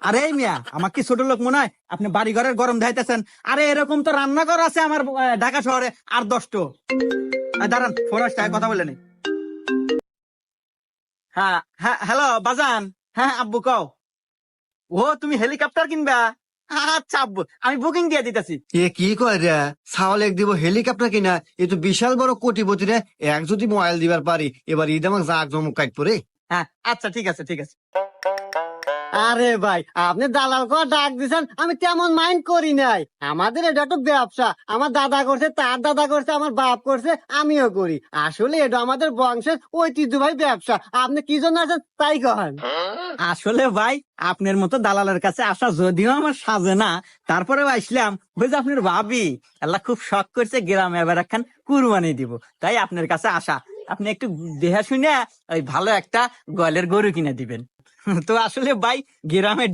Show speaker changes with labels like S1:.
S1: আরে মিয়া, আমার কি ছোট লোক মনে হয়? আপনি বাড়ি ঘরের গরম ধাইতেছেন। আরে এরকম তো রান্নাঘর আছে আমার ঢাকা শহরে আর 10টো। দাঁড়ান, ফোন আসছে, কথা বলে নি। হ্যাঁ হ্যাঁ, হ্যালো বাজান। হ্যাঁ আব্বু কও। ও তুমি হেলিকপ্টার কিনবা? আচ্ছা আব্বু, আমি বুকিং দিয়ে দিতেছি।
S2: এ কি কয় রে, ছাওয়াল এক দিব হেলিকপ্টার কিনা? এ তো বিশাল বড় কোটিপতি রে। এক যদি মোবাইল দিবার পারি, এবার ঈদ আমাকে জাক জমক কাট পরে।
S1: হ্যাঁ আচ্ছা, ঠিক আছে ঠিক আছে।
S3: আরে ভাই, আপনি দালাল করে ডাক দিছেন, আমি তেমন মাইন্ড করি নাই। আমাদের এটা তো ব্যবসা, আমার দাদা করছে, তার দাদা করছে, আমার বাপ করছে, আমিও করি। আসলে এটা আমাদের বংশের ঐতিহ্যবাহী ব্যবসা। আপনি কি জন্য আছেন তাই কহেন।
S1: আসলে ভাই, আপনার মতো দালালের কাছে আসা যদিও আমার সাজে না, তারপরেও আসলাম। বুঝে আপনার ভাবি আল্লাহ খুব শখ করছে গ্রামে এবার একখান কুরবানি দিব, তাই আপনার কাছে আসা। আপনি একটু দেহা শুনে ওই ভালো একটা গলের গরু কিনে দিবেন। তো আসলে ভাই, গ্রামে